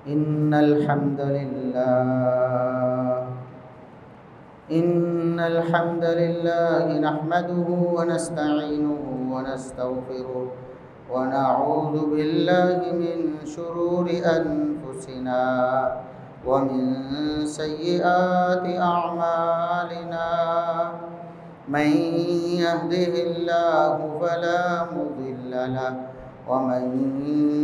इन्नल हम्दलिल्लाह नहमदुहु व नस्तईनुहु व नस्तगफिरुह व नऊज़ु बिल्लाहि मिन शुरूरि अनफुसिना व मिन सय्यिआति अअमालिना मन यहदिहिल्लाहु फला मुदिल्ल लहु व मन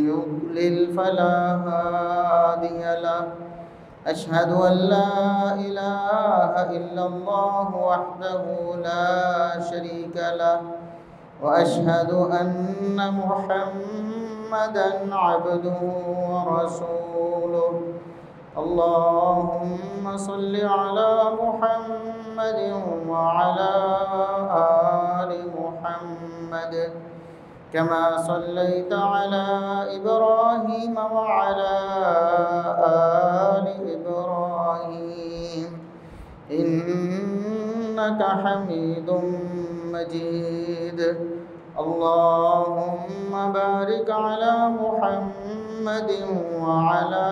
युद्लिल फला हादिय लहु। अशहदु अल्ला इलाहा इल्लल्लाह वहदहु ला शरीक लहु व अशहदु अन्न मुहम्मदन अब्दुहु व रसूलुहु। अल्लाहुम्मा सल्लि अला मुहम्मदिन व अला आलि मुहम्मद कमा सल्लैता अला इब्राहीम व अला आलि इब्राहीम इन्नका हमीदुम मजीद। अल्लाहुम्मा बारिक अला मुहम्मदिन व अला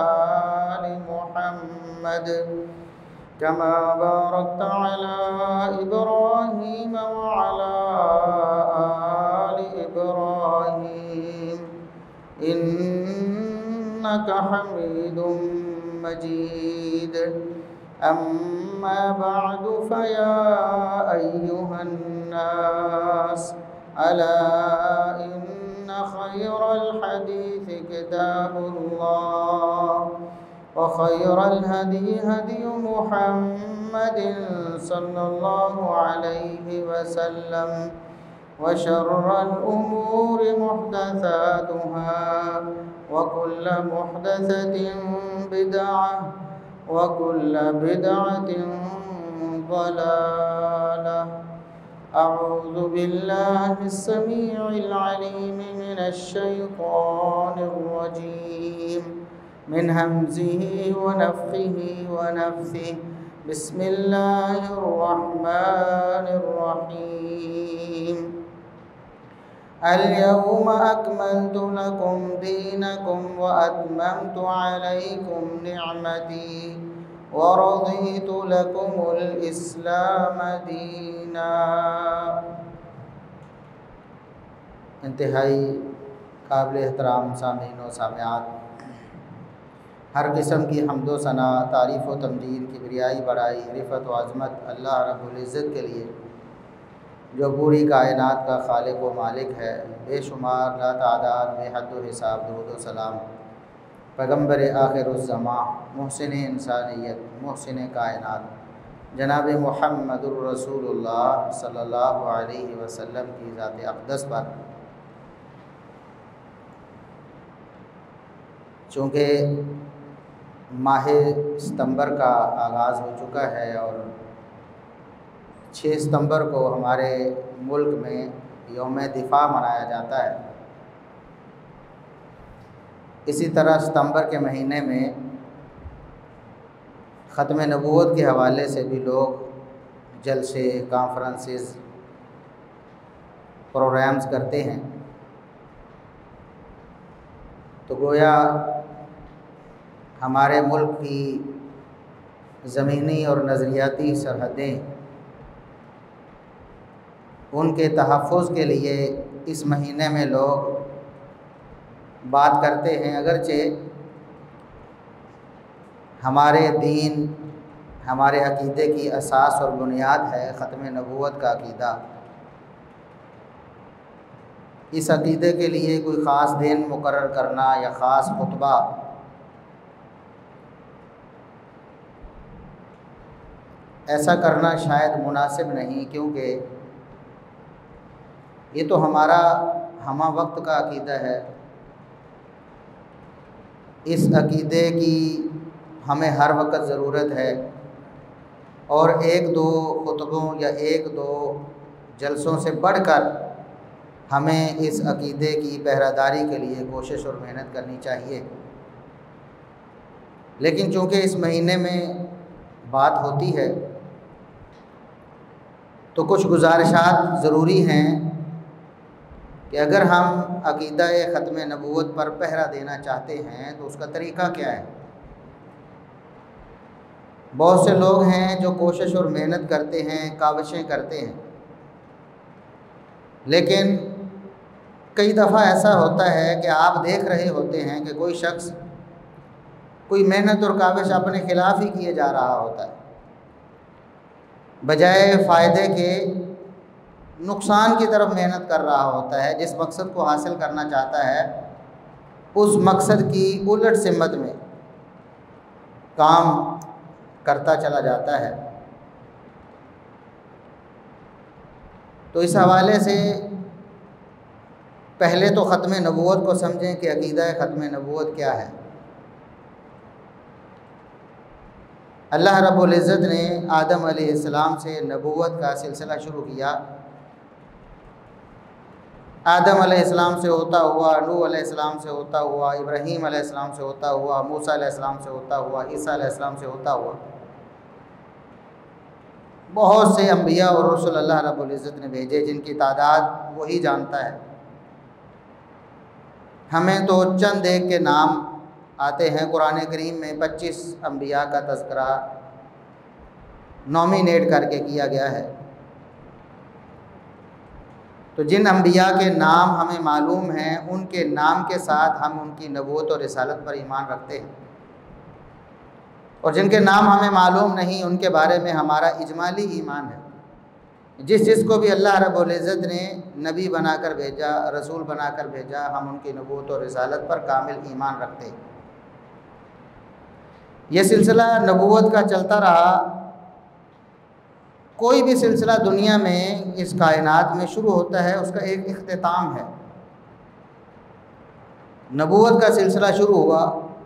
आलि मुहम्मद कमा बारकता अला इब्राहीम व अला आलि इब्राहीम इन्नका हमीदुम मजीद। अम्मा बअदु फया अय्युहन नास अला इन्न खैरल हदीस किताबुल्लाह व खैरल हदी हदी मुहम्मदिन सल्लल्लाहु अलैहि वसल्लम व शर्रल उमूरि मुहदसातुहा व कुल्लु मुहदसतिन बिदअह व कुल्लु बिदअतिन ज़लालह। अऊज़ु बिल्लाहिस समीउल अलीम मिनश शैतानिर रजीम मिन हमज़िही व नफ़्ख़िही व नफ़्सिही। बिस्मिल्लाहिर रहमानिर रहीम। अल यौमा अकमलतु लकुम दीनकुम व अतममतु अलैकुम निअमती व रज़ीतु लकुमुल इस्लाम दीना। इंतहाई काबिल एहतराम सामीन व सामिआत, हर किस्म की हम्दो सना, तारीफ़ व तमजीद, किबरियाई, बड़ाई, रिफ़त व अज़मत अल्लाह रब्बुल इज़्ज़त के लिए जो पूरी कायनात का खालिक व मालिक है। बेशुमार लातादाद बेहद हिसाब दुरूद व सलाम पैगम्बर आखिरुज़्ज़मां मुहसिन इंसानियत मुहसिन कायनात जनाब मुहम्मदुर रसूलुल्लाह सल्लल्लाहु अलैहि वसल्लम की ज़ात अक़दस पर। चूँकि माह सितंबर का आगाज़ हो चुका है और 6 सितंबर को हमारे मुल्क में यौम दिफ़ा मनाया जाता है, इसी तरह सितंबर के महीने में ख़त्म नबूवत के हवाले से भी लोग जलसे, कॉन्फ्रेंसेस, प्रोग्राम्स करते हैं। तो गोया हमारे मुल्क की ज़मीनी और नज़रियाती सरहदें, उनके तहफ़्फ़ुज़ के लिए इस महीने में लोग बात करते हैं। अगरचे हमारे दीन, हमारे अक़ीदे की असास और बुनियाद है ख़त्म नबूवत का अक़ीदा। इस अक़ीदे के लिए कोई ख़ास दिन मुकर्रर करना या ख़ास खुतबा ऐसा करना शायद मुनासिब नहीं, क्योंकि ये तो हमारा हमा वक्त का अक़ीदा है। इस अक़ीदे की हमें हर वक्त ज़रूरत है और 1-2 खुतबों या 1-2 जलसों से बढ़कर हमें इस अक़ीदे की पहरादारी के लिए कोशिश और मेहनत करनी चाहिए। लेकिन चूँकि इस महीने में बात होती है तो कुछ गुजारिशात ज़रूरी हैं कि अगर हम अक़ीदा ख़त्म नबूवत पर पहरा देना चाहते हैं तो उसका तरीक़ा क्या है। बहुत से लोग हैं जो कोशिश और मेहनत करते हैं, काविशें करते हैं, लेकिन कई दफ़ा ऐसा होता है कि आप देख रहे होते हैं कि कोई शख्स कोई मेहनत और काविश अपने ख़िलाफ़ ही किए जा रहा होता है, बजाय फ़ायदे के नुकसान की तरफ मेहनत कर रहा होता है। जिस मकसद को हासिल करना चाहता है उस मकसद की उलट सिमत में काम करता चला जाता है। तो इस हवाले से पहले तो ख़त्म नबूवत को समझें कि अक़ीदा ख़त्म नबूवत क्या है। अल्लाह रब्बुल इज़्ज़त ने आदम अलैहिस्सलाम से नबूवत का सिलसिला शुरू किया। आदम अलैहिस्सलाम से होता हुआ, नूह अलैहिस्सलाम से होता हुआ, इब्राहीम अलैहिस्सलाम से होता हुआ, मूसा अलैहिस्सलाम से होता हुआ, ईसा अलैहिस्सलाम से होता हुआ बहुत से अंबिया और रसूल अल्लाह रब्बुल इज़्ज़त ने भेजे, जिनकी तादाद वही जानता है। हमें तो चंद एक के नाम आते हैं। कुरान करीम में 25 अंबिया का तज़किरा नॉमिनेट करके किया गया है। तो जिन अंबिया के नाम हमें मालूम हैं, उनके नाम के साथ हम उनकी नबूवत और रिसालत पर ईमान रखते हैं, और जिनके नाम हमें मालूम नहीं उनके बारे में हमारा इजमाली ईमान है। जिस चीज़ को भी अल्लाह रब्बुल इज़्ज़त ने नबी बनाकर भेजा, रसूल बनाकर भेजा, हम उनकी नबूवत और रिसालत पर कामिल ईमान रखते हैं। यह सिलसिला नबूवत का चलता रहा। कोई भी सिलसिला दुनिया में इस कायनात में शुरू होता है, उसका एक इख्तिताम है। नबूवत का सिलसिला शुरू हुआ,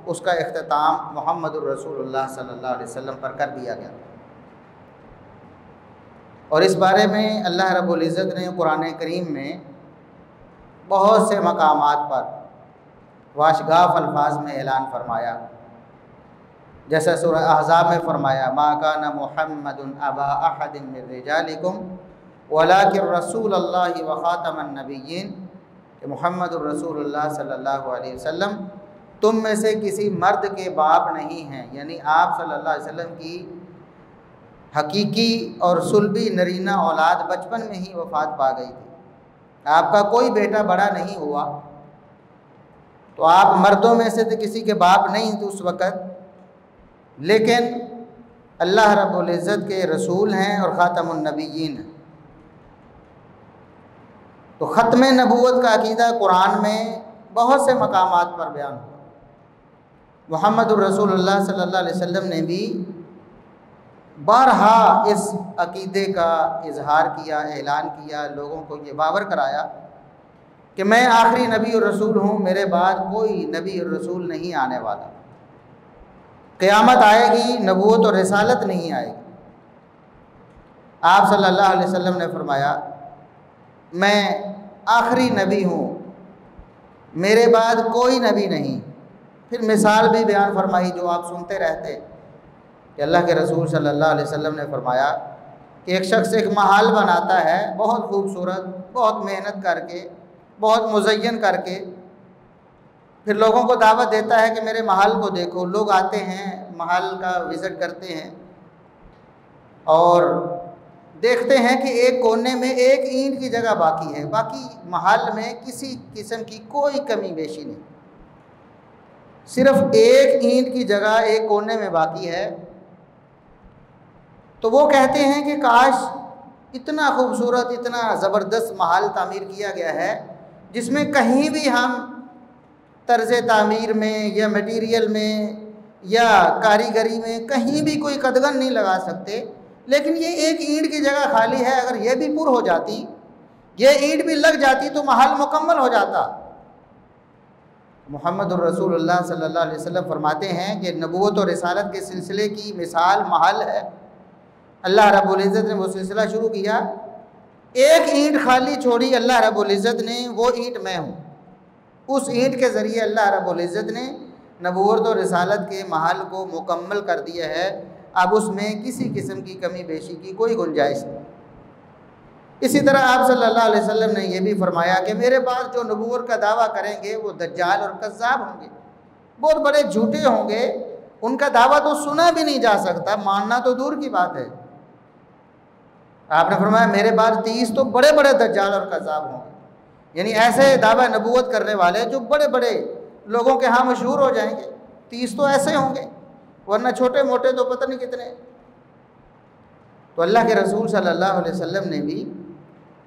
उसका इख्तिताम मुहम्मदुर रसूलुल्लाह सल्लल्लाहु अलैहि वसल्लम पर कर दिया गया। और इस बारे में अल्लाह रब्बुल इज़्ज़त ने कुरान करीम में बहुत से मकामात पर वाशगाफ अल्फाज में ऐलान फरमाया। जैसा सूरह अहज़ाब में फरमाया, मा काना मुहम्मदुन अबा अहदिन मिन रिजालिकुम वलाकिन रसूलुल्लाहि व खातमन नबिय्यीन, कि मुहम्मदुर रसूलुल्लाह सल्लल्लाहु अलैहि वसल्लम तुम में से किसी मर्द के बाप नहीं हैं। यानी आप सल्लल्लाहु अलैहि वसल्लम की हकीकी और सुलभी नरीना औलाद बचपन में ही वफ़ात पा गई थी। आपका कोई बेटा बड़ा नहीं हुआ, तो आप मर्दों में से तो किसी के बाप नहीं थे उस वक़्त, लेकिन अल्लाह रब्बुल इज़्ज़त के रसूल हैं और ख़ातमुन नबिय्यीन हैं। तो ख़त्म नबूवत का अक़ीदा कुरान में बहुत से मकामात पर बयान हुआ। मुहम्मदुर रसूलुल्लाह सल्लल्लाहु अलैहि वसल्लम ने भी बारहा इस अक़ीदे का इजहार किया, ऐलान किया, लोगों को ये बावर कराया कि मैं आखिरी नबी और रसूल हूँ, मेरे बाद कोई नबी और रसूल नहीं आने वाला। क़यामत आएगी, नबूवत और रिसालत नहीं आएगी। आप सल्लल्लाहु अलैहि वसल्लम ने फरमाया, मैं आखिरी नबी हूँ, मेरे बाद कोई नबी नहीं। फिर मिसाल भी बयान फरमाई जो आप सुनते रहते कि अल्लाह के रसूल सल्लल्लाहु अलैहि वसल्लम ने फरमाया कि एक शख्स एक महल बनाता है, बहुत खूबसूरत, बहुत मेहनत करके, बहुत मुज़य्यन करके, फिर लोगों को दावत देता है कि मेरे महल को देखो। लोग आते हैं, महल का विज़िट करते हैं और देखते हैं कि एक कोने में एक ईंट की जगह बाकी है, बाकी महल में किसी किस्म की कोई कमी बेशी नहीं, सिर्फ एक ईंट की जगह एक कोने में बाकी है। तो वो कहते हैं कि काश इतना खूबसूरत, इतना ज़बरदस्त महल तामीर किया गया है जिसमें कहीं भी हम तर्ज़ तामीर में या मटीरियल में या कारीगरी में कहीं भी कोई कदगन नहीं लगा सकते, लेकिन ये एक ईंट की जगह खाली है। अगर ये भी पुर हो जाती, ये ईंट भी लग जाती तो महल मुकम्मल हो जाता। मुहम्मदुर रसूलुल्लाह सल्लल्लाहु अलैहि वसल्लम फरमाते हैं कि नबूवत और रिसालत के सिलसिले की मिसाल महल है। अल्लाह रब्बुल इज़्ज़त ने वो सिलसिला शुरू किया, एक ईंट खाली छोड़ी, अल्लाह रब्बुल इज़्ज़त ने वो ईंट मैं हूँ। उस ईंट के ज़रिए अल्लाह रब्बुल इज़्ज़त ने नबूवत और रिसालत के महल को मुकम्मल कर दिया है। अब उसमें किसी किस्म की कमी बेशी की कोई गुंजाइश नहीं। इसी तरह आप सल्लल्लाहु अलैहि वसल्लम ने यह भी फरमाया कि मेरे बाद जो नबूवत का दावा करेंगे वो दज्जाल और कज़्ज़ाब होंगे, बहुत बड़े झूठे होंगे, उनका दावा तो सुना भी नहीं जा सकता, मानना तो दूर की बात है। आपने फरमाया मेरे बाद 30 तो बड़े बड़े दज्जाल और कज़्ज़ाब होंगे, यानी ऐसे दावा नबूवत करने वाले जो बड़े बड़े लोगों के यहाँ मशहूर हो जाएंगे। 30 तो ऐसे होंगे, वरना छोटे मोटे तो पता नहीं कितने। तो अल्लाह के रसूल सल्लल्लाहु अलैहि वसल्लम ने भी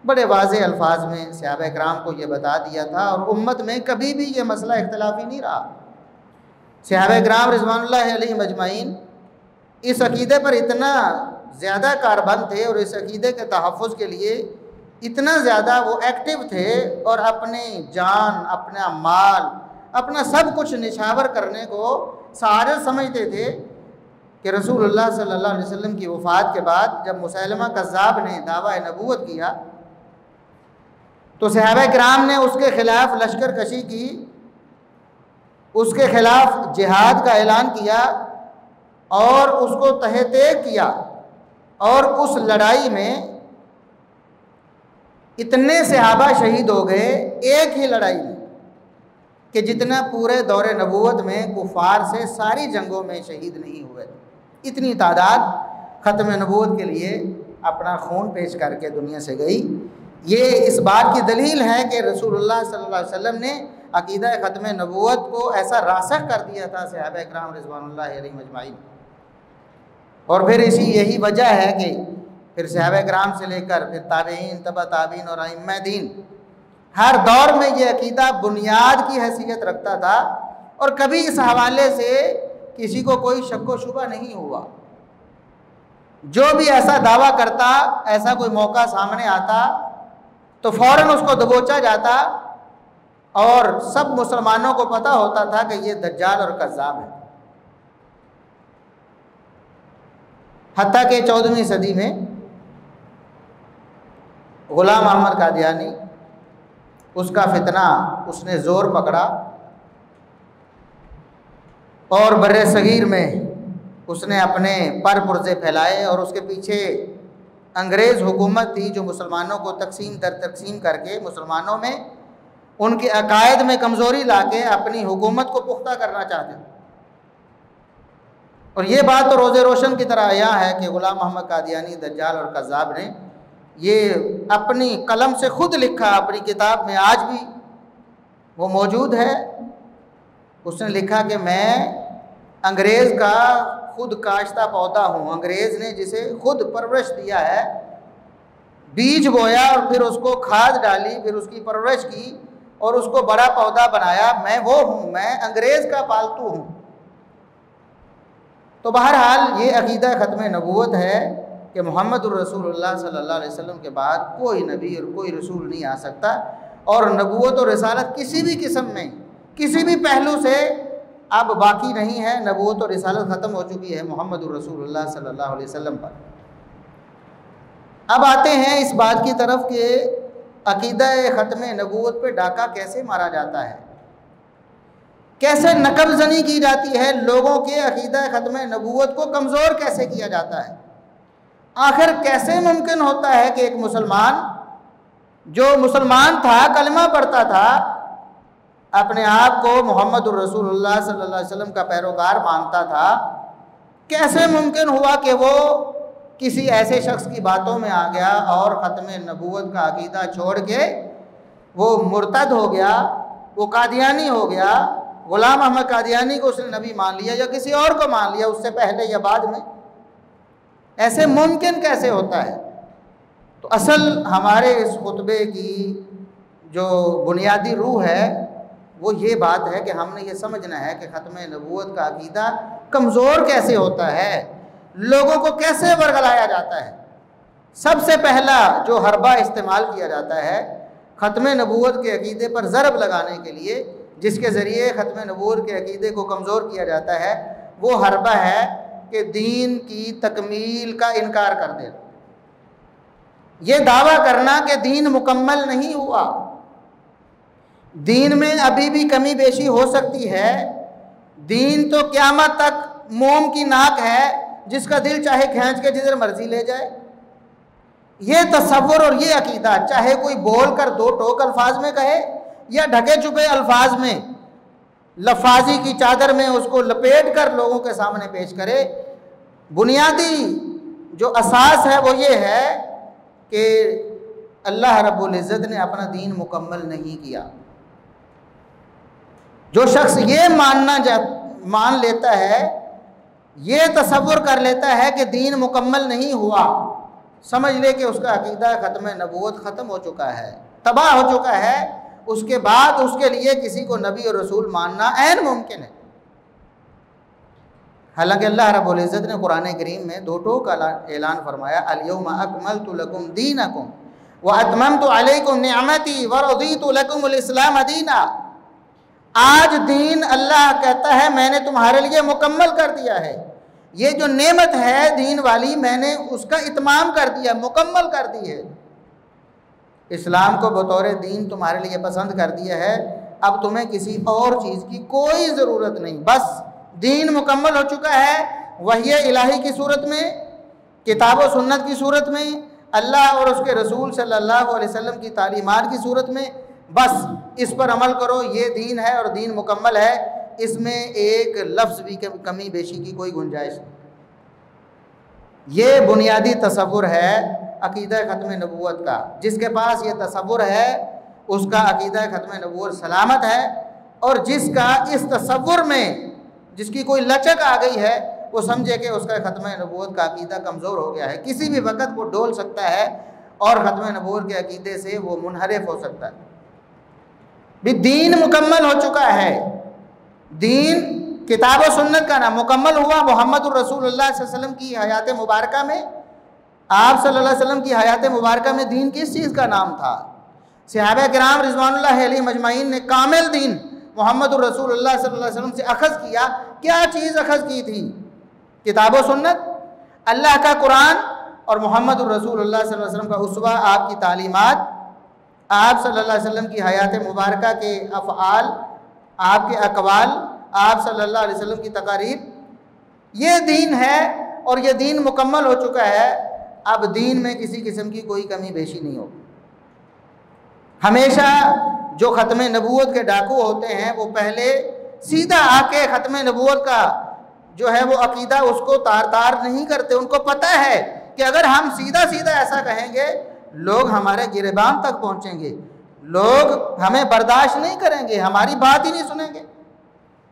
बड़े वाज़ेह अल्फाज में सहाबा किराम को ये बता दिया था, और उम्मत में कभी भी ये मसला इख्तिलाफी नहीं रहा। सहाबा किराम रिज़वानुल्लाहि अलैहिम अजमाइन इस अक़ीदे पर इतना ज़्यादा कारबंद थे और इस अक़ीदे के तहफ़्फ़ुज़ के लिए इतना ज़्यादा वो एक्टिव थे, और अपने जान, अपना माल, अपना सब कुछ निछावर करने को सारे समझते थे कि रसूलुल्लाह सल्लल्लाहु अलैहि वसल्लम की वफ़ात के बाद जब मुसैलमा कज़्ज़ाब ने दावा नबूवत किया तो सहाबा किराम ने उसके ख़िलाफ़ लश्कर कशी की, उसके ख़िलाफ़ जिहाद का ऐलान किया और उसको तहते किया। और उस लड़ाई में इतने सहाबा शहीद हो गए एक ही लड़ाई में कि जितना पूरे दौरे नबूवत में कुफार से सारी जंगों में शहीद नहीं हुए। इतनी तादाद ख़त्म नबूवत के लिए अपना खून पेश करके दुनिया से गई। ये इस बात की दलील है कि रसूलुल्लाह सल्लल्लाहु अलैहि वसल्लम ने अक़ीदा ख़त्म नबूवत को ऐसा रासख़ कर दिया था सहाबा किराम रिज़वानुल्लाहि अलैहिम अजमाइन। और फिर यही वजह है कि फिर सहाबा किराम से लेकर फिर ताबईन, तबा ताबईन और अइम्मा दीन हर दौर में ये अक़ीदा बुनियाद की हैसियत रखता था, और कभी इस हवाले से किसी को कोई शक व शुबा नहीं हुआ। जो भी ऐसा दावा करता, ऐसा कोई मौका सामने आता तो फ़ौरन उसको दबोचा जाता, और सब मुसलमानों को पता होता था कि ये दज्जाल और कज़्ज़ाब है। हत्ता के 14वीं सदी में ग़ुलाम अहमद कादियानी, उसका फितना उसने ज़ोर पकड़ा और बर्रे सगीर में उसने अपने पर पुर्जे फैलाए, और उसके पीछे अंग्रेज़ हुकूमत थी जो मुसलमानों को तकसीम दर तकसीम करके मुसलमानों में उनके अकायद में कमज़ोरी लाके अपनी हुकूमत को पुख्ता करना चाहते थे। और ये बात तो रोज़े रोशन की तरह आया है कि ग़ुलाम अहमद कादियानी दज्जाल और कज़्ज़ाब ने ये अपनी कलम से ख़ुद लिखा, अपनी किताब में आज भी वो मौजूद है। उसने लिखा कि मैं अंग्रेज़ का खुद काश्ता पौधा हूँ, अंग्रेज़ ने जिसे खुद परवरिश दिया है, बीज बोया और फिर उसको खाद डाली, फिर उसकी परवरिश की और उसको बड़ा पौधा बनाया, मैं वो हूँ, मैं अंग्रेज़ का पालतू हूँ। तो बहरहाल ये अक़ीदा ख़त्म नबूवत है कि मुहम्मदुर रसूलुल्लाह सल्लल्लाहु अलैहि वसल्लम के बाद कोई नबी और कोई रसूल नहीं आ सकता, और नबूवत और रिसालत किसी भी किस्म में, किसी भी पहलू से अब बाकी नहीं है। नबूवत और रिसालत ख़त्म हो चुकी है मुहम्मदुर रसूलुल्लाह सल्लल्लाहु अलैहि वसल्लम पर। अब आते हैं इस बात की तरफ कि अक़ीदा ख़त्म नबूवत पे डाका कैसे मारा जाता है, कैसे नकबज़नी की जाती है, लोगों के अक़ीदा ख़त्म नबूवत को कमज़ोर कैसे किया जाता है। आखिर कैसे मुमकिन होता है कि एक मुसलमान जो मुसलमान था, कलमा पढ़ता था, अपने आप को मुहम्मदुर रसूलुल्लाह सल्लल्लाहु अलैहि वसल्लम का पैरोकार मानता था, कैसे मुमकिन हुआ कि वो किसी ऐसे शख्स की बातों में आ गया और ख़त्म नबूवत का अक़ीदा छोड़ के वो मुर्तद हो गया, वो कादियानी हो गया, ग़ुलाम अहमद कादियानी को उसने नबी मान लिया या किसी और को मान लिया, उससे पहले या बाद में, ऐसे मुमकिन कैसे होता है। तो असल हमारे इस खुतबे की जो बुनियादी रूह है वो ये बात है कि हमने ये समझना है कि ख़त्म नबूवत का अक़ीदा कमज़ोर कैसे होता है, लोगों को कैसे वर्गलाया जाता है। सबसे पहला जो हरबा इस्तेमाल किया जाता है ख़त्म नबूवत के अक़ीदे पर ज़रब लगाने के लिए, जिसके ज़रिए ख़त्म नबूवत के अक़ीदे को कमज़ोर किया जाता है, वो हरबा है कि दीन की तकमील का इनकार कर देना, ये दावा करना कि दीन मुकम्मल नहीं हुआ, दीन में अभी भी कमी बेशी हो सकती है, दीन तो क़यामत तक मोम की नाक है जिसका दिल चाहे खींच के जिधर मर्जी ले जाए। ये तसव्वुर और ये अकीदा, चाहे कोई बोल कर दो टोक अल्फाज में कहे या ढके छुपे अल्फाज में लफाजी की चादर में उसको लपेट कर लोगों के सामने पेश करे, बुनियादी जो असास है वो ये है कि अल्लाह रब्बुल इज़्ज़त ने अपना दीन मुकम्मल नहीं किया। जो शख्स ये मान लेता है, ये तसव्वुर कर लेता है कि दीन मुकम्मल नहीं हुआ, समझ ले कि उसका अकीदा ख़त्म नबूवत ख़त्म हो चुका है, तबाह हो चुका है। उसके बाद उसके लिए किसी को नबी और रसूल मानना ऐन मुमकिन है। हालांकि अल्लाह रब्बुल इज़्ज़त ने कुरान करीम में दो टोक ऐलान फरमाया, अल-यौमा अकमलतु लकुम दीनकुम व अतममतु अलैकुम निअमती व रदीतु लकुमुल इस्लाम दीना। आज दीन अल्लाह कहता है मैंने तुम्हारे लिए मुकम्मल कर दिया है, ये जो नेमत है दीन वाली मैंने उसका इत्माम कर दिया, मुकम्मल कर दी है। इस्लाम को बतौर दीन तुम्हारे लिए पसंद कर दिया है, अब तुम्हें किसी और चीज़ की कोई ज़रूरत नहीं, बस दीन मुकम्मल हो चुका है। वही इलाही की सूरत में, किताब व सुन्नत की सूरत में, अल्लाह और उसके रसूल सल्लल्लाहु अलैहि वसल्लम की तालीमात की सूरत में, बस इस पर अमल करो, ये दीन है और दीन मुकम्मल है। इसमें एक लफ्ज़ भी कमी बेशी की कोई गुंजाइश नहीं। ये बुनियादी तसव्वुर है अकीदा ख़त्म नबूवत का। जिसके पास ये तसव्वुर है उसका अकीदा ख़त्म नबूवत सलामत है, और जिसका इस तसव्वुर में जिसकी कोई लचक आ गई है वो समझे कि उसका ख़त्म नबूवत का अकीदा कमज़ोर हो गया है, किसी भी वक़्त वो डोल सकता है और ख़त्म नबूवत के अकीदे से वो मुनहरिफ हो सकता है। भी दीन मुकम्मल हो चुका है, दीन किताब व सुन्नत का नाम मुकम्मल हुआ। मुहम्मदुर रसूलुल्लाह सल्लल्लाहु अलैहि वसल्लम की हयात मुबारका में, आप सल्लल्लाहु अलैहि वसल्लम की हयात मुबारका में दीन किस चीज़ का नाम था? सहाबा किराम रिज़वानुल्लाह अलैहिम अजमाइन ने कामिल दीन मुहम्मदुर रसूलुल्लाह सल्लल्लाहु अलैहि वसल्लम से अखज़ किया। क्या चीज़ अखज़ की थी? किताब व सुन्नत, अल्लाह का कुरान और मुहम्मदुर रसूलुल्लाह सल्लल्लाहु अलैहि वसल्लम का उसवा, आपकी तालीमात, आप सल्लल्लाहु अलैहि वसल्लम की हयात मुबारका के अफ़आल, आपके अक़वाल, आप सल्लल्लाहु अलैहि वसल्लम की तकारीर, ये दीन है और ये दीन मुकम्मल हो चुका है। अब दीन में किसी किस्म की कोई कमी बेशी नहीं होगी। हमेशा जो ख़त्म नबूवत के डाकू होते हैं वो पहले सीधा आके ख़त्म नबूवत का जो है वो अकीदा उसको तार तार नहीं करते। उनको पता है कि अगर हम सीधा सीधा ऐसा कहेंगे लोग हमारे गिरेबान तक पहुँचेंगे, लोग हमें बर्दाश्त नहीं करेंगे, हमारी बात ही नहीं सुनेंगे।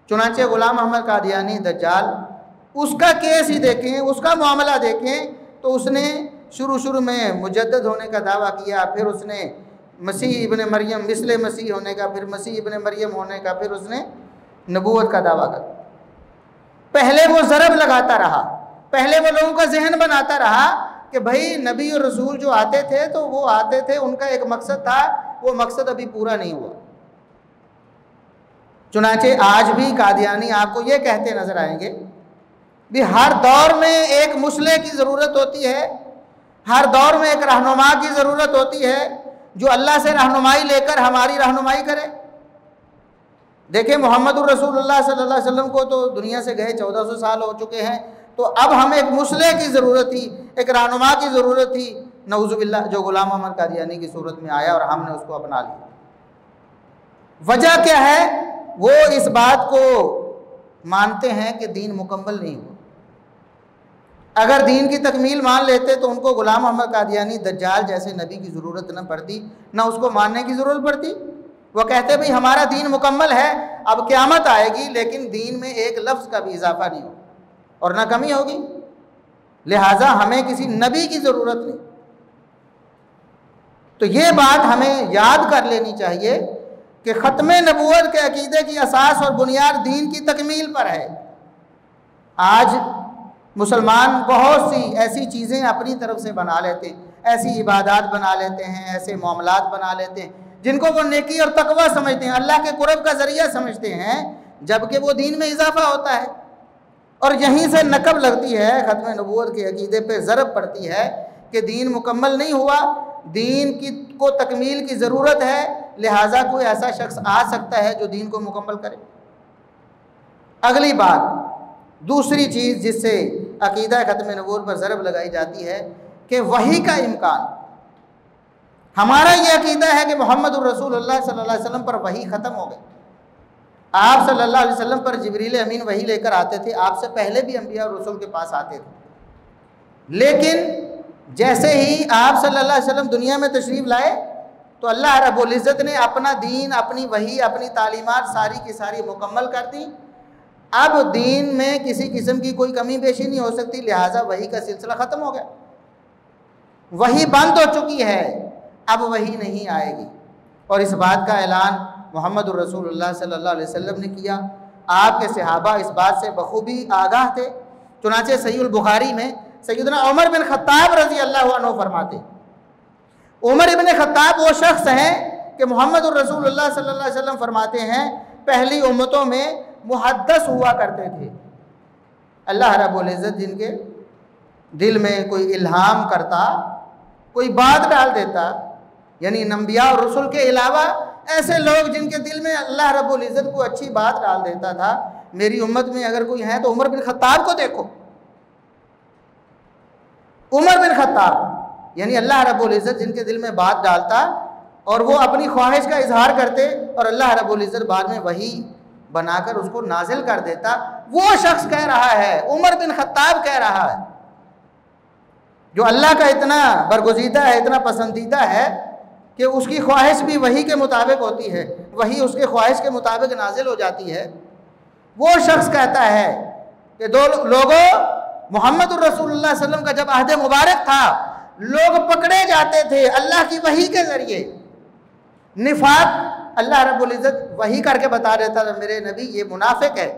चुनांचे गुलाम अहमद कादियानी दज्जाल, उसका केस ही देखें, उसका मामला देखें, तो उसने शुरू में मुजद्दद होने का दावा किया, फिर उसने मसीह इब्ने मरियम मिस्ले मसीह होने का, फिर मसीह इब्ने मरियम होने का, फिर उसने नबूवत का दावा कर। पहले वो ज़रब लगाता रहा, पहले वो लोगों का जहन बनाता रहा कि भाई नबी और रसूल जो आते थे तो वो आते थे, उनका एक मकसद था, वो मकसद अभी पूरा नहीं हुआ। चुनांचे आज भी कादियानी आपको ये कहते नजर आएंगे भी हर दौर में एक मुस्लिह की ज़रूरत होती है, हर दौर में एक रहनुमा की ज़रूरत होती है जो अल्लाह से रहनुमाई लेकर हमारी रहनुमाई करे। देखिए मोहम्मदुर रसूलुल्लाह सल्लल्लाहु अलैहि वसल्लम को तो दुनिया से गए 1400 साल हो चुके हैं, तो अब हमें एक मुस्लिह की ज़रूरत थी, एक रहनुमा की ज़रूरत थी, नऊज़ुबिल्लाह, जो गुलाम अहमद कादियानी की सूरत में आया और हमने उसको अपना लिया। वजह क्या है? वो इस बात को मानते हैं कि दीन मुकम्मल नहीं हुआ। अगर दीन की तकमील मान लेते तो उनको गुलाम अहमद कादियानी दज्जाल जैसे नबी की ज़रूरत न पड़ती, न उसको मानने की ज़रूरत पड़ती। वो कहते भाई हमारा दीन मुकम्मल है, अब क़यामत आएगी लेकिन दीन में एक लफ्ज़ का भी इजाफा नहीं होगा और न कमी होगी, लिहाजा हमें किसी नबी की ज़रूरत नहीं। तो ये बात हमें याद कर लेनी चाहिए कि ख़त्म नबूवत के अकीदे की असास और बुनियाद दीन की तकमील पर है। आज मुसलमान बहुत सी ऐसी चीज़ें अपनी तरफ से बना लेते हैं, ऐसी इबादत बना लेते हैं, ऐसे मामलात बना लेते हैं जिनको वो नेकी और तकवा समझते हैं, अल्लाह के कुर्ब का ज़रिया समझते हैं, जबकि वो दीन में इजाफा होता है। और यहीं से नकब लगती है, ख़त्म नबूवत के अकीदे पे ज़रब पड़ती है कि दीन मुकम्मल नहीं हुआ, दीन की को तकमील की ज़रूरत है, लिहाजा कोई ऐसा शख्स आ सकता है जो दीन को मुकम्मल करे। अगली बात, दूसरी चीज़ जिससे अकीदा ख़त्म नबूवत पर ज़रब लगाई जाती है कि वही का इम्कान हमारा ये अकीदा है कि मोहम्मद रसूलुल्लाह सल्लल्लाहु अलैहि वसल्लम पर वही ख़त्म हो गई। आप सल्लल्लाहु अलैहि वसल्लम पर जिब्रील अमीन वही लेकर आते थे, आपसे पहले भी अंबिया और रसूल के पास आते थे। लेकिन जैसे ही आप सल्लल्लाहु अलैहि वसल्लम दुनिया में तशरीफ़ लाए तो अल्लाह रब्बुल इज़्ज़त ने अपना दीन, अपनी वही, अपनी तालीमात सारी की सारी मुकम्मल कर दी। अब दीन में किसी किस्म की कोई कमी पेशी नहीं हो सकती, लिहाजा वही का सिलसिला ख़त्म हो गया, वही बंद हो चुकी है, अब वही नहीं आएगी। और इस बात का ऐलान मोहम्मद रसूलुल्लाह सल्लल्लाहु अलैहि वसल्लम ने किया। आपके सहाबा इस बात से बखूबी आगाह थे। चुनांचे सहीहुल बुखारी में सैयदना उमर बिन खत्ताब रज़ी अल्लाह अन्हु फरमाते, उमर इब्न खत्ताब वो शख्स हैं कि मोहम्मद रसूलुल्लाह सल्लल्लाहु अलैहि वसल्लम फरमाते हैं पहली उम्मतों में मुहद्दस हुआ करते थे। अल्लाह रब्बुल इज़्ज़त जिनके दिल में कोई इल्हाम करता, कोई बात डाल देता, यानी नंबिया और रसूल के अलावा ऐसे लोग जिनके दिल में अल्लाह रब्बुल इज़्ज़त को अच्छी बात डाल देता था। मेरी उम्मत में अगर कोई है तो उमर बिन खत्ताब को देखो। उमर बिन खत्ताब यानी अल्लाह रब्बुल इज़्ज़त जिनके दिल में बात डालता और वो अपनी ख्वाहिश का इजहार करते और अल्लाह रब्बुल इज़्ज़त बाद में वही बनाकर उसको नाजिल कर देता। वो शख्स कह रहा है, उमर बिन खत्ताब कह रहा है, जो अल्लाह का इतना बरगुज़ीदा है, इतना पसंदीदा है कि उसकी ख्वाहिश भी वही के मुताबिक होती है, वही उसके ख्वाहिश के मुताबिक नाजिल हो जाती है। वो शख्स कहता है कि दो लोगों, मोहम्मद रसूलुल्लाह सल्लल्लाहु अलैहि वसल्लम का जब अहद मुबारक था, लोग पकड़े जाते थे अल्लाह की वही के ज़रिए। निफाक अल्लाह रब्बुल इज़्ज़त वही करके बता देता था, मेरे नबी ये मुनाफिक है,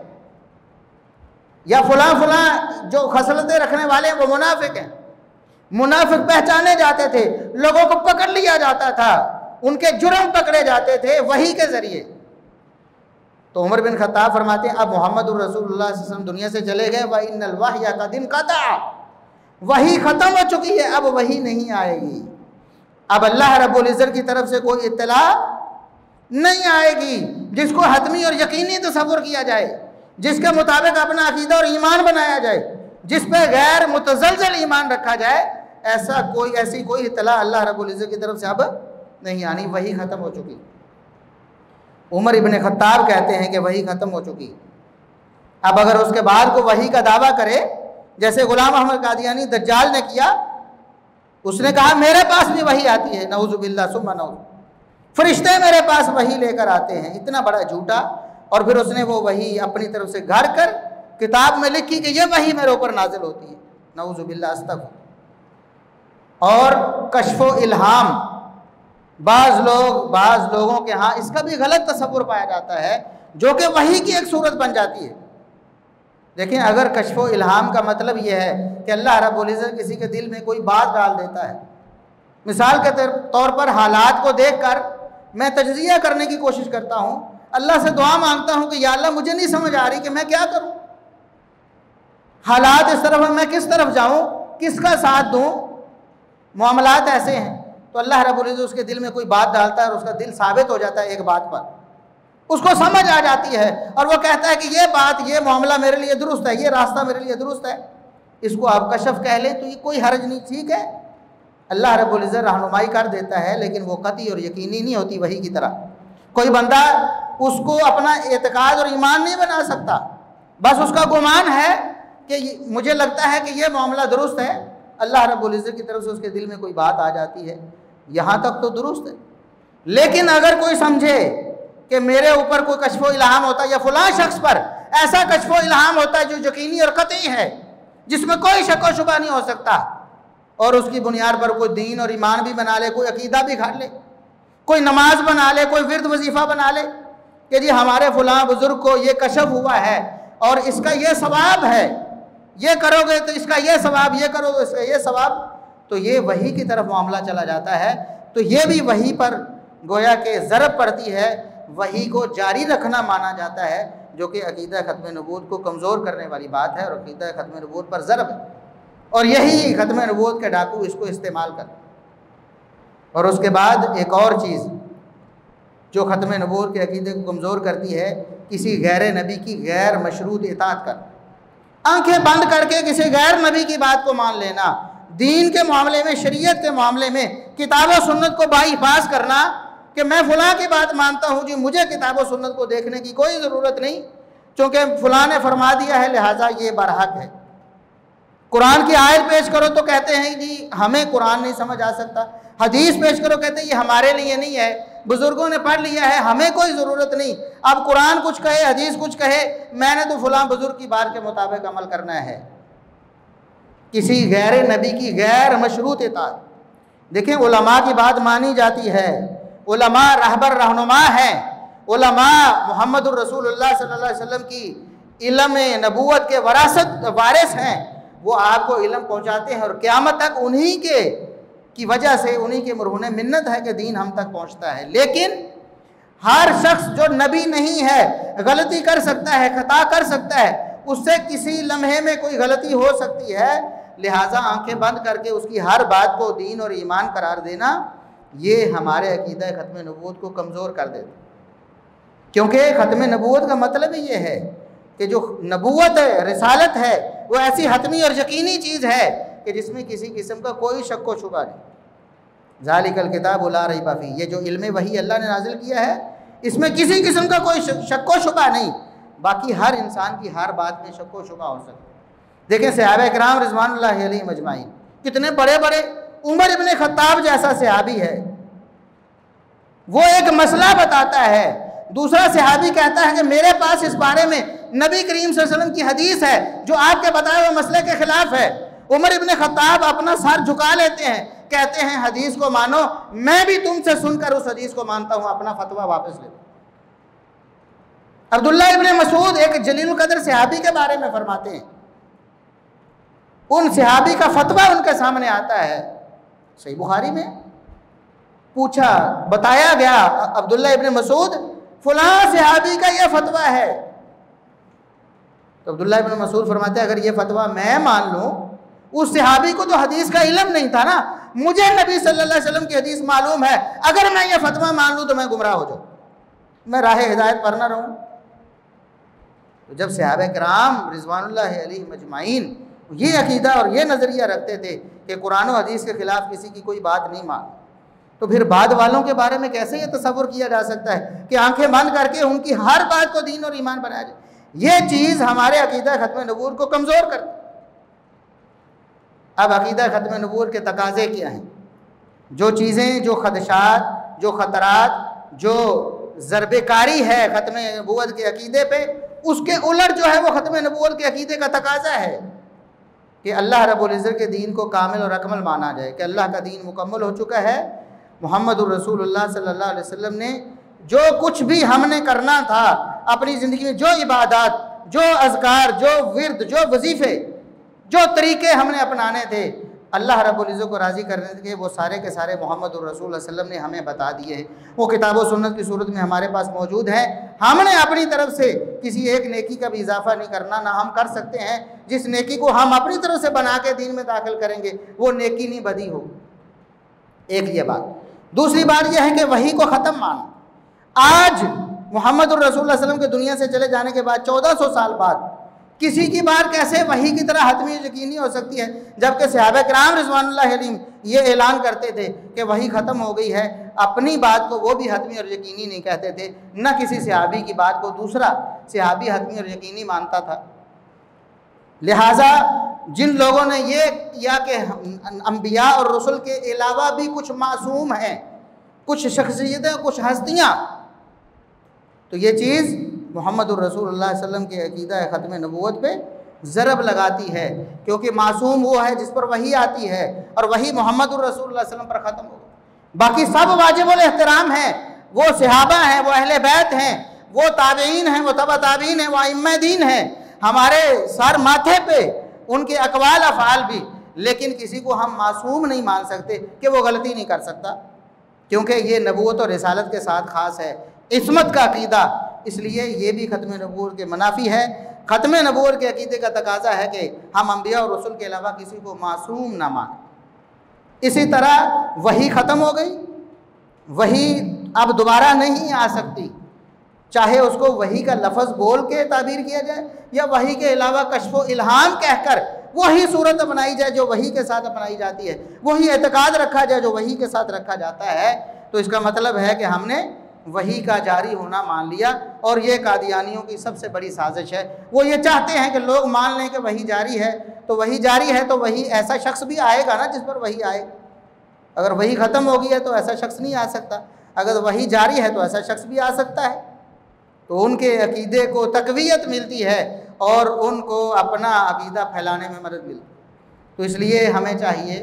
या फलां फलां जो खसलतें रखने वाले हैं वो मुनाफिक हैं। मुनाफिक पहचाने जाते थे, लोगों को पकड़ लिया जाता था, उनके जुर्म पकड़े जाते थे वही के ज़रिए। तो उमर बिन खत्ताब फरमाते हैं अब मोहम्मद रसूलुल्लाह सल्लल्लाहु अलैहि वसल्लम दुनिया से चले गए, व इन्नल वहय कद इनक़ता, वही ख़त्म हो चुकी है, अब वही नहीं आएगी। अब अल्लाह रब्बुल इज़्ज़त की तरफ से कोई इत्तला नहीं आएगी जिसको हतमी और यकीनी तसव्वुर किया जाए, जिसके मुताबिक अपना अकीदा और ईमान बनाया जाए, जिस पे गैर मुतज़लज़ल ईमान रखा जाए, ऐसी कोई इत्तला अल्लाह रब्बुल इज़्ज़त की तरफ से अब नहीं आनी, वही ख़त्म हो चुकी। उमर इब्न खत्ताब कहते हैं कि वही ख़त्म हो चुकी। अब अगर उसके बाद को वही का दावा करे, जैसे गुलाम अहमद कादियानी दज्जाल ने किया, उसने कहा मेरे पास भी वही आती है, नऊज़ु बिल्लाह सुम्मा नऊज़, फरिश्ते मेरे पास वही लेकर आते हैं, इतना बड़ा झूठा। और फिर उसने वो वही अपनी तरफ से घर कर किताब में लिखी कि ये वही मेरे ऊपर नाजिल होती है, नऊज़ु बिल्लाह अस्तग़फिर। और कश्फ़ो इल्हाम, बाज़ लोगों के यहाँ इसका भी गलत तसव्वुर पाया जाता है, जो कि वही की एक सूरत बन जाती है। देखिए, अगर कश्फ़ो इल्हाम का मतलब ये है कि अल्लाह रब्बुल इज़्ज़त किसी के दिल में कोई बात डाल देता है, मिसाल के तौर पर हालात को देखकर मैं तजज़िया करने की कोशिश करता हूँ, अल्लाह से दुआ मांगता हूँ कि या अल्लाह मुझे नहीं समझ आ रही कि मैं क्या करूँ, हालात इस तरफ है, मैं किस तरफ जाऊँ, किसका साथ दूँ, मामलात ऐसे हैं। तो अल्लाह रब्बुल इज़्ज़त उसके दिल में कोई बात डालता है और उसका दिल साबित हो जाता है एक बात पर, उसको समझ आ जाती है और वो कहता है कि ये बात, ये मामला मेरे लिए दुरुस्त है, ये रास्ता मेरे लिए दुरुस्त है, इसको आप कशफ कह लें तो ये कोई हर्ज नहीं, ठीक है। अल्लाह रब्बुल इज़्ज़त रहनुमाई कर देता है, लेकिन वो कतई और यकीनी नहीं होती वही की तरह। कोई बंदा उसको अपना एतकाद और ईमान नहीं बना सकता, बस उसका गुमान है कि मुझे लगता है कि ये मामला दुरुस्त है, अल्लाह रब्बुल इज़्ज़त की तरफ से उसके दिल में कोई बात आ जाती है, यहाँ तक तो दुरुस्त है। लेकिन अगर कोई समझे कि मेरे ऊपर कोई कश्फ़ो इल्हाम होता है या फलां शख्स पर ऐसा कश्फ़ो इल्हाम होता है जो यकीनी और कतई है, जिसमें कोई शक व शुबा नहीं हो सकता, और उसकी बुनियाद पर कोई दीन और ईमान भी बना ले, कोई अकीदा भी घड़ ले, कोई नमाज बना ले, कोई विर्द वजीफ़ा बना ले कि जी हमारे फलां बुज़ुर्ग को ये कशफ हुआ है और इसका ये सवाब है, ये करोगे तो इसका ये सवाब, ये करोगे इसका ये सवाब, तो ये वही की तरफ मामला चला जाता है। तो ये भी वही पर गोया के ज़रब पड़ती है, वही को जारी रखना माना जाता है, जो कि अकीदा ख़त्म नबूवत को कमज़ोर करने वाली बात है और अकीदा ख़त्म नबूवत पर ज़रब है। और यही ख़त्म नबूवत के डाकू इसको इस्तेमाल कर। और उसके बाद एक और चीज़ जो ख़त्म नबूवत के अकीदे को कमज़ोर करती है, किसी गैर नबी की गैर मशरूत इताअत कर, आंखें बंद करके किसी गैर नबी की बात को मान लेना, दीन के मामले में, शरीयत के मामले में किताब और सुन्नत को बाईपास करना कि मैं फलां की बात मानता हूँ जी, मुझे किताब और सुन्नत को देखने की कोई ज़रूरत नहीं, क्योंकि फलां ने फरमा दिया है लिहाजा ये बरहक है। कुरान की आयत पेश करो तो कहते हैं जी हमें कुरान नहीं समझ आ सकता, हदीस पेश करो कहते हैं ये हमारे लिए नहीं है, बुजुर्गों ने पढ़ लिया है, हमें कोई ज़रूरत नहीं। अब कुरान कुछ कहे, हदीस कुछ कहे, मैंने तो फलां बुजुर्ग की बात के मुताबिक अमल करना है। किसी गैर नबी की गैर मशरूत इताअत। देखें, उलमा की बात मानी जाती है, उलमा रहबर रहनुमा है, उलमा मुहम्मदुर रसूलुल्लाह सल्लल्लाहु अलैहि वसल्लम की इल्म नबूवत के वारिस हैं। वो आपको इल्म पहुँचाते हैं और क़यामत तक उन्हीं के की वजह से, उन्हीं के मरहून मिन्नत है कि दीन हम तक पहुँचता है। लेकिन हर शख्स जो नबी नहीं है गलती कर सकता है, खता कर सकता है, उससे किसी लम्हे में कोई गलती हो सकती है। लिहाजा आंखें बंद करके उसकी हर बात को दीन और ईमान करार देना, ये हमारे अकीदा ख़त्म नबूवत को कमज़ोर कर देता, क्योंकि ख़त्म नबूवत का मतलब ही ये है कि जो नबूवत है, रिसालत है, वो ऐसी हतमी और यकीनी चीज़ है कि जिसमें किसी किस्म का कोई शक व शुबा नहीं। ज़ालिकल किताबु ला रैब फीह, ये जो इल्म वही अल्लाह ने नाजिल किया है, इसमें किसी किस्म का कोई शक व शुबा नहीं। बाकी हर इंसान की हर बात में शक व शुबा हो सकता है। देखें, सहाबा किराम रिज़वानुल्लाहि अलैहिम अजमाइन कितने बड़े बड़े, उमर इब्ने खत्ताब जैसा सहाबी है, वो एक मसला बताता है, दूसरा सहाबी कहता है कि मेरे पास इस बारे में नबी करीम सल्लल्लाहु अलैहि वसल्लम की हदीस है जो आपके बताए हुए मसले के खिलाफ है। उमर इब्ने खत्ताब अपना सर झुका लेते हैं, कहते हैं हदीस को मानो, मैं भी तुमसे सुनकर उस हदीस को मानता हूं, अपना फतवा वापस ले लो। अब्दुल्लाह इब्ने मसूद एक जलील कदर सहाबी के बारे में फरमाते हैं, उन सहाबी का फतवा उनके सामने आता है, सही बुखारी में पूछा, बताया गया अब्दुल्लाह इब्ने मसूद फलां सहाबी का यह फतवा है। तो अब्दुल्लाह इब्ने मसूद फरमाते हैं अगर ये फतवा मैं मान लूं, उस सहाबी को तो हदीस का इल्म नहीं था ना, मुझे नबी सल्लल्लाहु अलैहि वसल्लम की हदीस मालूम है, अगर मैं ये फतवा मान लूं तो मैं गुमराह हो जाऊं, मैं राह हिदायत पर ना रहूं। तो जब सहाबा किराम रिज़वानुल्लाहि अलैहिम अजमाइन ये अकीदा और ये नज़रिया रखते थे कि कुरान और हदीस के ख़िलाफ़ किसी की कोई बात नहीं मान, तो फिर बाद वालों के बारे में कैसे ये तसव्वुर किया जा सकता है कि आंखें बंद करके उनकी हर बात को दीन और ईमान बनाया जाए। ये चीज़ हमारे अकीदा ख़त्म नबूवत को कमज़ोर कर। अब अकीदा ख़त्म नबूवत के तकाज़े क्या हैं? जो चीज़ें, जो खदशात, जो ख़तरात, जो ज़रबेकारी है ख़त्म नबूवत के अकीदे पे, उसके उलट जो है वो ख़त्म नबूवत के अकीदे का तकाज़ा है कि अल्लाह रब्बुल इज़्ज़त के दीन को कामिल और अकमल माना जाए, कि अल्लाह का दीन मुकम्मल हो चुका है। मुहम्मदुर रसूलुल्लाह सल्लल्लाहु अलैहि वसल्लम ने जो कुछ भी हमने करना था अपनी ज़िंदगी में, जो इबादत, जो अज़कार, जो विर्द, जो वजीफ़े, जो तरीक़े हमने अपनाने थे अल्लाह रब्बुल इज़्ज़त को राज़ी करने के, वो सारे के सारे मुहम्मदुर रसूलुल्लाह सल्लल्लाहु अलैहि वसल्लम ने हमें बता दिए हैं। वो किताब और सुन्नत की सूरत में हमारे पास मौजूद है। हमने अपनी तरफ से किसी एक नेकी का भी इजाफा नहीं करना, ना हम कर सकते हैं। जिस नेकी को हम अपनी तरफ से बना के दीन में दाखिल करेंगे वो नेकी नहीं बदी हो। एक ये बात। दूसरी बात यह है कि वही को ख़त्म माना। आज मुहम्मदुर रसूलुल्लाह सल्लल्लाहु अलैहि वसल्लम के दुनिया से चले जाने के बाद 1400 साल बाद किसी की बात कैसे वही की तरह हतमी यकीनी हो सकती है, जबकि सहाबा किराम रिज़वानुल्लाहि अलैहिम ये ऐलान करते थे कि वही ख़त्म हो गई है। अपनी बात को वो भी हतमी और यकीनी नहीं कहते थे, न किसी सहाबी की बात को दूसरा सहाबी हतमी और यकीनी मानता था। लिहाजा जिन लोगों ने ये किया कि अंबिया और रसूल के अलावा भी कुछ मासूम हैं, कुछ शख्सियतें, कुछ हस्तियाँ, तो ये चीज़ मुहम्मदुर रसूलुल्लाह सल्लल्लाहु अलैहि वसल्लम के अकीदा ख़त्म नबूवत पे ज़रब लगाती है, क्योंकि मासूम वो है जिस पर वही आती है और वही मुहम्मदुर रसूलुल्लाह सल्लल्लाहु अलैहि वसल्लम पर ख़त्म हो। बाकी सब वाजिबुल एहतराम हैं, वो सहाबा हैं, वो अहले बैत हैं, वो ताबईन हैं, वो तबा ताबईन हैं, वो अइम्मा दीन हैं, हमारे सर माथे पे उनके अक़वाल अफ़आल भी। लेकिन किसी को हम मासूम नहीं मान सकते कि वो गलती नहीं कर सकता, क्योंकि ये नबूवत और रिसालत के साथ ख़ास है, इस्मत का अक़ीदा। इसलिए ये भी ख़त्म नबूवत के मुनाफी है। ख़त्म नबूवत के अक़ीदे का तकाज़ा है कि हम अंबिया और रसूल के अलावा किसी को मासूम ना मानें। इसी तरह वही ख़त्म हो गई, वही अब दोबारा नहीं आ सकती, चाहे उसको वही का लफ्ज़ बोल के ताबीर किया जाए या वही के अलावा कश्फ़ो इल्हाम कहकर वही सूरत अपनाई जाए जो वही के साथ अपनाई जाती है, वही एतकाद रखा जाए जो वही के साथ रखा जाता है, तो इसका मतलब है कि हमने वही का जारी होना मान लिया। और ये कादियानियों की सबसे बड़ी साजिश है। वो ये चाहते हैं कि लोग मान लें कि वही जारी है, तो वही जारी है तो वही ऐसा शख्स भी आएगा ना जिस पर वही आए। अगर वही ख़त्म हो गई है तो ऐसा शख्स नहीं आ सकता, अगर वही जारी है तो ऐसा शख्स भी आ सकता है। तो उनके अकीदे को तक़वियत मिलती है और उनको अपना अकीदा फैलाने में मदद मिलती है। तो इसलिए हमें चाहिए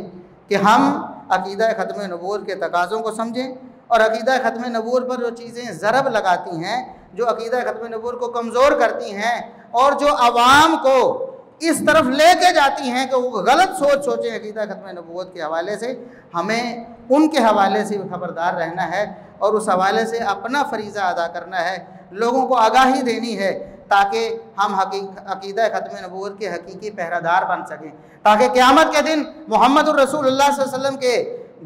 कि हम अकीदा ख़त्म नबूवत के तकाज़ों को समझें और अकीदा ख़त्म नबूवत पर जो चीज़ें ज़रब लगाती हैं, जो अकीदा ख़त्म नबूवत को कमज़ोर करती हैं और जो आवाम को इस तरफ लेके जाती हैं कि वो गलत सोच सोचें अकीदा ख़त्म नबूवत के हवाले से, हमें उनके हवाले से खबरदार रहना है और उस हवाले से अपना फ़रीज़ा अदा करना है, लोगों को आगाही देनी है ताकि हम अकीदा ख़त्म नबूवत के हकीकी पहरादार बन सकें, ताकि क़यामत के दिन मोहम्मद रसूलुल्लाह सल्लल्लाहु अलैहि वसल्लम के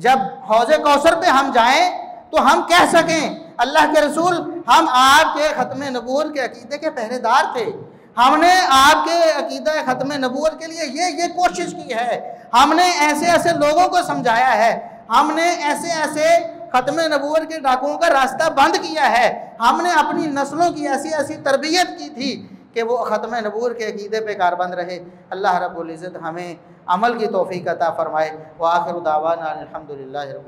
जब हौज़े कौसर पे हम जाएं तो हम कह सकें अल्लाह के रसूल हम आपके ख़त्म नबूवत के अकीदे के पहरेदार थे, हमने आपके अकीदा ख़त्म नबूवत के लिए ये कोशिश की है, हमने ऐसे ऐसे लोगों को समझाया है, हमने ऐसे ऐसे ख़त्म नबूवत के डाकुओं का रास्ता बंद किया है, हमने अपनी नस्लों की ऐसी ऐसी तरबियत की थी कि वो ख़त्म नबूवत के अकीदे पे कारबंद रहे। अल्लाह रब्बुल इज़्ज़त हमें अमल की तौफ़ीक़ अता फ़रमाए। व आखिरु दावाना अल्हम्दुलिल्लाहि रब्बिल